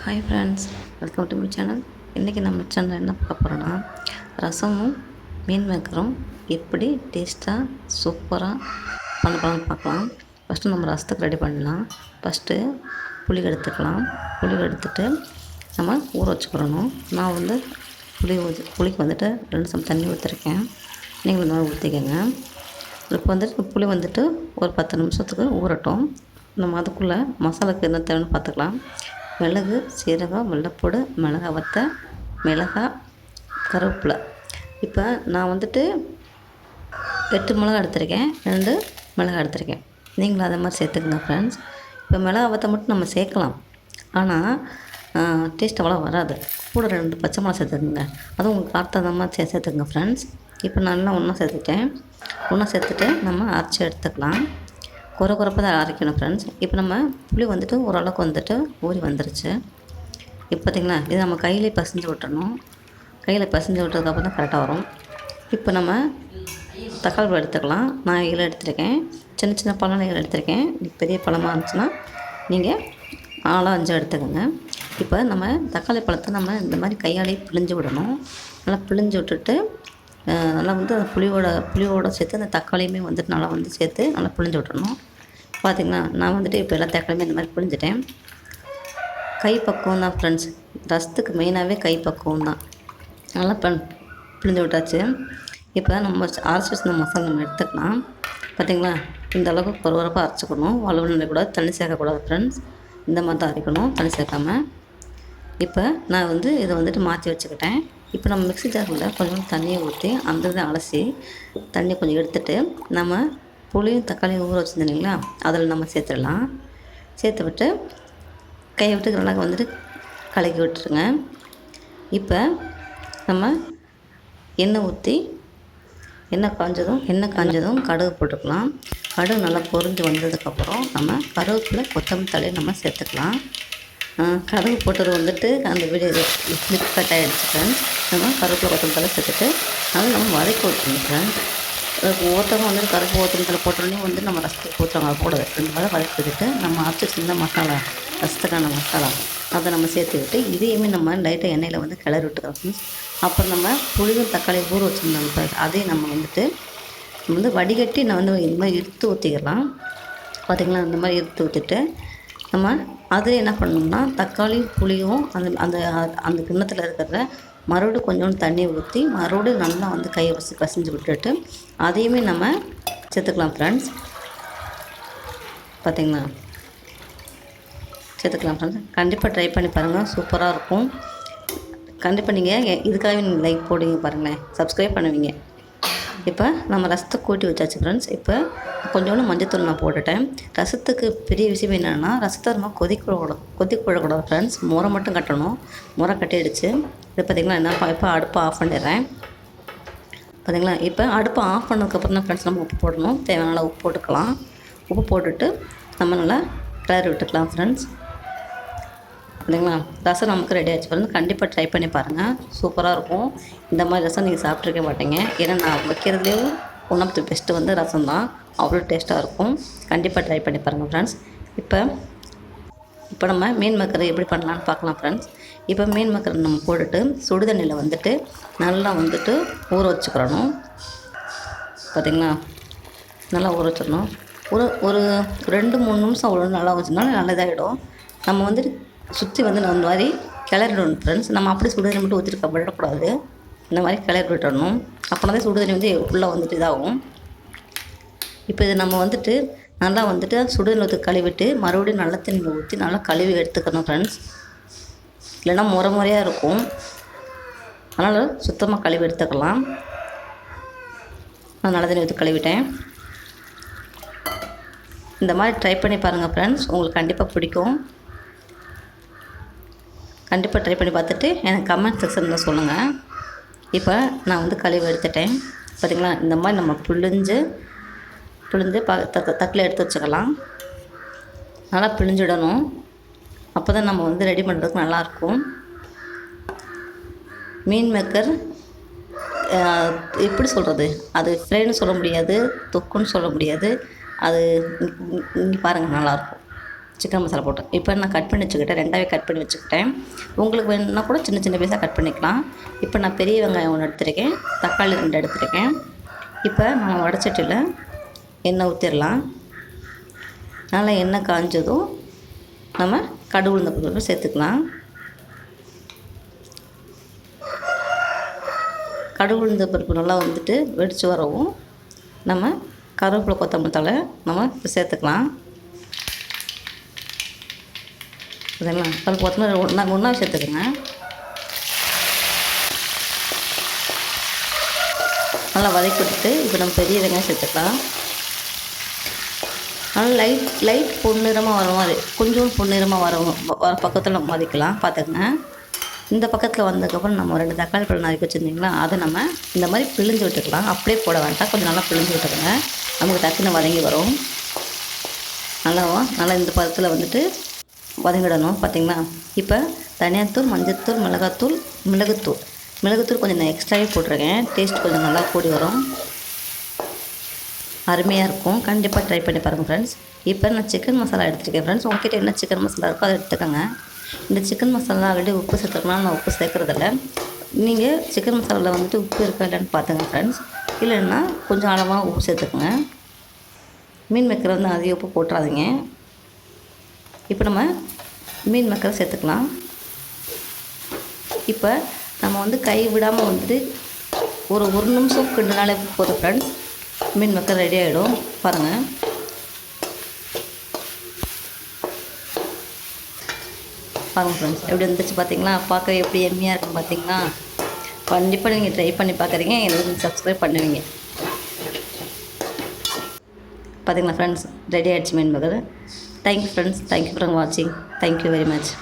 Hi friends, welcome to my channel. இன்றைக்கி நம்ம channel என்ன பார்க்க போகிறோன்னா, ரசமும் மீன் மேக்கரும் எப்படி டேஸ்ட்டாக சூப்பராக பண்ணலாம்னு பார்க்கலாம். ஃபஸ்ட்டு நம்ம ரசத்துக்கு ரெடி பண்ணலாம். ஃபஸ்ட்டு புளி எடுத்துக்கலாம். புளி எடுத்துகிட்டு நம்ம ஊற வச்சுக்கிறணும். நான் வந்து புளிக்கு வந்துட்டு 2 சம் தண்ணி ஊற்றிருக்கேன். நீங்கள் இந்த மாதிரி ஊற்றிக்கங்க. இப்போ வந்துட்டு புளி வந்துட்டு ஒரு 10 நிமிஷத்துக்கு ஊறட்டும். நம்ம அதுக்குள்ளே மசாலாவுக்கு என்ன தேவைன்னு பார்த்துக்கலாம். மிளகு, சீரகம், வெள்ளைப்பூடு, மிளகாய் வத்தல், மிளகாய், கருவேப்பிலை. இப்போ நான் வந்துட்டு 8 மிளகா எடுத்திருக்கேன், 2 மிளகாய் எடுத்திருக்கேன். நீங்களும் அதை மாதிரி சேர்த்துக்குங்க ஃப்ரெண்ட்ஸ். இப்போ மிளகாய் வத்தல் மட்டும் நம்ம சேர்க்கலாம், ஆனால் டேஸ்ட் அவ்வளோ வராது. கூட 2 பச்சை மிளகா சேர்த்துக்குங்க. அதுவும் உங்களுக்கு கார்த்த மாதிரி சேர்த்துக்குங்க ஃப்ரெண்ட்ஸ். இப்போ நல்லா ஒன்றா சேர்த்துட்டு நம்ம அரைச்சி எடுத்துக்கலாம். குறைப்பாக தான் அரைக்கணும் ஃப்ரெண்ட்ஸ். இப்போ நம்ம புளி வந்துட்டு ஓரளவுக்கு வந்துட்டு ஊறி வந்துருச்சு. இப்போ பார்த்திங்களா, இது நம்ம கையிலே பசைஞ்சு விட்டுறணும். கையில் பசைஞ்சு விட்டதுக்கப்புறம் தான் கரெக்டாக வரும். இப்போ நம்ம தக்காளி பழம் எடுத்துக்கலாம். நான் 7 எடுத்துருக்கேன். சின்ன பழம் 7 எடுத்துருக்கேன். பெரிய பழமாக இருந்துச்சுன்னா நீங்கள் 4 5 எடுத்துக்கோங்க. இப்போ நம்ம தக்காளி பழத்தை நம்ம இந்த மாதிரி கையாலே பிழிஞ்சு விடணும். நல்லா பிழிஞ்சு விட்டுட்டு நல்லா வந்து அந்த புளியோட சேர்த்து அந்த தக்காளியுமே வந்துட்டு நல்லா வந்து சேர்த்து நல்லா பிழிஞ்சு விட்டுறணும். பார்த்திங்களா, நான் வந்துட்டு இப்போ எல்லா தக்காளியுமே இந்த மாதிரி பிழிஞ்சிட்டேன். கை பக்குவம் தான் ஃப்ரெண்ட்ஸ். ரசத்துக்கு மெயினாகவே கை பக்குவம் தான். நல்லா பிழிஞ்சு விட்டாச்சு. இப்போ நம்ம அரைச்சி வச்சுருந்த மசாலா நம்ம எடுத்துக்கலாம். பார்த்திங்களா, இந்த அளவுக்கு குறப்பாக அரைச்சிக்கணும். வலுவல் நினைக்கூடாது, தண்ணி சேர்க்கக்கூடாது ஃப்ரெண்ட்ஸ். இந்த மாதிரி தான் அரைக்கணும், தண்ணி சேர்க்காமல். இப்போ நான் வந்து இதை வந்துட்டு மாற்றி வச்சுக்கிட்டேன். இப்போ நம்ம மிக்ஸி ஜாரில் கொஞ்சம் தண்ணியை ஊற்றி அந்த இதை அலசி தண்ணி கொஞ்சம் எடுத்துகிட்டு நம்ம புளியும் தக்காளியும் ஊற வச்சுருந்தோம் இல்லைங்களா, அதில் நம்ம சேர்த்துடலாம். சேர்த்து விட்டு கையை விட்டு நல்லா வந்துட்டு கலக்கி விட்டுருங்க. இப்போ நம்ம எண்ணெய் ஊற்றி எண்ணெய் காஞ்சதும் கடுகு போட்டுக்கலாம். கடுகு நல்லா பொரிஞ்சு வந்ததுக்கப்புறம் நம்ம கருவேப்பிலை, கொத்தமல்லி தழையை நம்ம சேர்த்துக்கலாம். கடுகு போட்டது வந்துட்டு அந்த வீடியோ கிளிப் கட் ஆகிடுச்சு ஃப்ரெண்ட்ஸ். நம்ம கருவேப்பிலை, கொத்தமல்லி தழை சேர்த்துட்டு அதை நம்ம வதக்கி விட்டுருங்க ஃப்ரெண்ட்ஸ். ஒருத்தவங்க வந்து கருப்பு கொத்தமல்லி தழை போட்டோடனே வந்து நம்ம ரசத்துக்கு ஊற்றுவாங்க, அது போடாது. 2 வேலை வதக்கி விட்டுட்டு நம்ம அரைச்சி சின்ன மசாலா, ரசத்துக்கான மசாலா அதை நம்ம சேர்த்து விட்டு இதையுமே நம்ம லைட்டாக எண்ணெயில் வந்து கிளறி விட்டுக்கிறோம் ஃப்ரெண்ட்ஸ். அப்புறம் நம்ம புளியும் தக்காளி ஊற வச்சுருந்தோம், அதையும் நம்ம வந்துட்டு வந்து வடிகட்டி நான் வந்து இந்த மாதிரி இறுத்து ஊற்றிக்கலாம். பார்த்திங்களா, இந்த மாதிரி இறுத்து ஊற்றிட்டு நம்ம அதில் என்ன பண்ணணும்னா தக்காளி புளியும் அந்த அந்த அந்த கிண்ணத்தில் இருக்கிறத மறுபடியும் கொஞ்சோண்டு தண்ணி ஊற்றி மறுபடியும் நல்லா வந்து கையை வச்சு பசைஞ்சு விட்டுட்டு அதையுமே நம்ம சேர்த்துக்கலாம் ஃப்ரெண்ட்ஸ். பார்த்திங்களா, சேர்த்துக்கலாம் ஃப்ரெண்ட்ஸ். கண்டிப்பாக ட்ரை பண்ணி பாருங்கள், சூப்பராக இருக்கும். கண்டிப்பாக நீங்கள் இதுக்காகவே நீங்கள் லைக் போடுவீங்க பாருங்களேன், சப்ஸ்கிரைப் பண்ணுவீங்க. இப்போ நம்ம ரசத்தை கூட்டி வச்சாச்சு ஃப்ரெண்ட்ஸ். இப்போ கொஞ்சோண்டு மஞ்சத்தூள் நான் போட்டுட்டேன். ரசத்துக்கு பெரிய விஷயம் என்னென்னா, ரசத்தை நம்ம கொதிக்கூடாது ஃப்ரெண்ட்ஸ். முறை மட்டும் கட்டணும். முறை கட்டிடுச்சு. இது பார்த்திங்களா, என்ன இப்போ அடுப்பை ஆஃப் பண்ணிடுறேன். பார்த்திங்களா, இப்போ அடுப்பை ஆஃப் பண்ணதுக்கப்புறம் தான் ஃப்ரெண்ட்ஸ் நம்ம உப்பு போடணும். தேவையான உப்பு போட்டுக்கலாம். உப்பு போட்டுட்டு நம்ம நல்லா கிளறி விட்டுக்கலாம் ஃப்ரெண்ட்ஸ். இல்லைங்களா, ரசம் நமக்கு ரெடி ஆகிடுச்சு பாருங்கள். கண்டிப்பாக ட்ரை பண்ணி பாருங்கள், சூப்பராக இருக்கும். இந்த மாதிரி ரசம் நீங்கள் சாப்பிட்ருக்க மாட்டீங்க. ஏன்னா நான் வைக்கிறதுலேயே ஒன் ஆஃப் தி பெஸ்ட்டு வந்து ரசம் தான். அவ்வளோ டேஸ்ட்டாக இருக்கும். கண்டிப்பாக ட்ரை பண்ணி பாருங்கள் ஃப்ரெண்ட்ஸ். இப்போ நம்ம மீன் மக்கரை எப்படி பண்ணலான்னு பார்க்கலாம் ஃப்ரெண்ட்ஸ். இப்போ மீன் மக்கரை நம்ம போட்டுட்டு சுடுதண்ணியில் வந்துட்டு நல்லா வந்துட்டு ஊற வச்சுக்கிறணும். பார்த்திங்களா, நல்லா ஊற வச்சிடணும். ஒரு 2-3 நிமிஷம் அவ்வளோ நல்லா வச்சோம்னாலும் நல்லதாகிடும். நம்ம வந்துட்டு சுற்றி வந்து நான் இந்த மாதிரி கிளறிடணும் ஃப்ரெண்ட்ஸ். நம்ம அப்படி சுடுதண்ணி மட்டும் ஊற்றிட்டு விடக்கூடாது. இந்த மாதிரி கிளறி விட்டுடணும். அப்படின்னா தான் சுடுதண்ணி வந்து உள்ளே வந்துட்டு இதாகும். இப்போ இது நம்ம வந்துட்டு நல்லா வந்துட்டு சுடுதண்ணி ஊற்றி கழுவிட்டு மறுபடியும் நல்ல தண்ணியில் ஊற்றி நல்லா கழுவி எடுத்துக்கணும் ஃப்ரெண்ட்ஸ். இல்லைன்னா முறையாக இருக்கும். அதனால் சுத்தமாக கழுவி எடுத்துக்கலாம். நான் நல்ல தண்ணி ஊற்றி கழுவிட்டேன். இந்த மாதிரி ட்ரை பண்ணி பாருங்கள் ஃப்ரெண்ட்ஸ், உங்களுக்கு கண்டிப்பாக பிடிக்கும். கண்டிப்பாக ட்ரை பண்ணி பார்த்துட்டு எனக்கு கமெண்ட் செக்ஷனில் சொல்லுங்கள். இப்போ நான் வந்து கழுவி எடுத்துட்டேன். பார்த்திங்களா, இந்த மாதிரி நம்ம பிழிஞ்சு தட்டில் எடுத்து வச்சுக்கலாம். நல்லா பிழிஞ்சிடணும். அப்போ தான் நம்ம வந்து ரெடி பண்ணுறதுக்கு நல்லாயிருக்கும். மீன் மேக்கர் எப்படி சொல்கிறது, அது ஃப்ரைன்னு சொல்ல முடியாது, தொக்குன்னு சொல்ல முடியாது. அது பாருங்கள், நல்லாயிருக்கும். சிக்கன் மசாலா போட்டு இப்போ நான் கட் பண்ணி வச்சுக்கிட்டேன், 2ஆவே கட் பண்ணி வச்சுக்கிட்டேன். உங்களுக்கு வேணும்னா கூட சின்ன சின்ன பீஸாக கட் பண்ணிக்கலாம். இப்போ நான் பெரிய வெங்காயம் 1 எடுத்துருக்கேன், தக்காளி 2 எடுத்துருக்கேன். இப்போ நம்ம வடச்சட்டியில் எண்ணெய் ஊற்றிடலாம். நல்லா எண்ணெய் காஞ்சதும் நம்ம கடுகு உளுந்த பருப்பு சேர்த்துக்கலாம். கடுகு உளுந்த பருப்பு நல்லா வந்துட்டு வெடித்து வரவும் நம்ம கருவேப்பிலை கொத்தமல்லி தழை நம்ம இப்போ சேர்த்துக்கலாம். சரிங்களா? கருவேப்பிலை கொத்தமல்லி ஒன்றா சேர்த்துக்குங்க. நல்லா வதக்கி விட்டுட்டு இப்போ நம்ம பெரிய வெங்காயம் சேர்த்துக்கலாம். நல்லா லைட் பொன்னிறமாக வர மாதிரி கொஞ்சம் பொன்னிறமாக வர பக்கத்தில் நம்ம வதக்கலாம். பார்த்துக்குங்க. இந்த பக்கத்தில் வந்ததுக்கப்புறம் நம்ம 2 தக்காளி பழம் நறுக்கி வச்சுருந்தீங்களா, அதை நம்ம இந்த மாதிரி பிழிஞ்சு விட்டுக்கலாம். அப்படியே போட வேண்டாம், கொஞ்சம் நல்லா பிழிஞ்சு விட்டுருங்க. நமக்கு டக்குன்னு வதங்கி வரும். நல்லா இந்த பதத்தில் வந்துட்டு வதங்கிடணும். பார்த்திங்களா? இப்போ தனியாத்தூள், மஞ்சள்தூள், மிளகுத்தூள் கொஞ்சம் நான் எக்ஸ்ட்ராவே போட்டிருக்கேன். டேஸ்ட் கொஞ்சம் நல்லா கூடி வரும், அருமையாக இருக்கும். கண்டிப்பாக ட்ரை பண்ணி பாருங்கள் ஃப்ரெண்ட்ஸ். இப்போ நான் சிக்கன் மசாலா எடுத்துருக்கேன் ஃப்ரெண்ட்ஸ். உங்கள்கிட்ட என்ன சிக்கன் மசாலா இருக்கோ அதை எடுத்துக்கோங்க. இந்த சிக்கன் மசாலா ஆல்ரெடி உப்பு சேர்த்துக்கலாம், நான் உப்பு சேர்க்குறதில்ல. நீங்கள் சிக்கன் மசாலாவில் வந்துட்டு உப்பு இருக்கா இல்லைன்னு பார்த்துங்க ஃப்ரெண்ட்ஸ். இல்லைன்னா கொஞ்சம் அளவாக உப்பு சேர்த்துக்குங்க. மீன் மேக்கரை வந்து அதிக உப்பு போட்டுறாதீங்க. இப்போ நம்ம மீன் மேக்கரை சேர்த்துக்கலாம். இப்போ நம்ம வந்து கை விடாமல் வந்துட்டு ஒரு நிமிஷம் கிண்டினாலே போதும் ஃப்ரெண்ட்ஸ், மீன் மேக்கர் ரெடி ஆகிடும். பாருங்கள். ஃப்ரெண்ட்ஸ் எப்படி இருந்துச்சு பார்த்தீங்களா? பார்க்க எப்படி எம்மியாக இருக்குன்னு பார்த்தீங்களா? கண்டிப்பாக நீங்கள் ட்ரை பண்ணி பார்க்குறீங்க, எனக்கு சப்ஸ்கிரைப் பண்ணுவீங்க. பார்த்தீங்களா ஃப்ரெண்ட்ஸ், ரெடி ஆகிடுச்சு மீன் maker. Thank you friends, thank you for வாட்சிங். Thank you very much.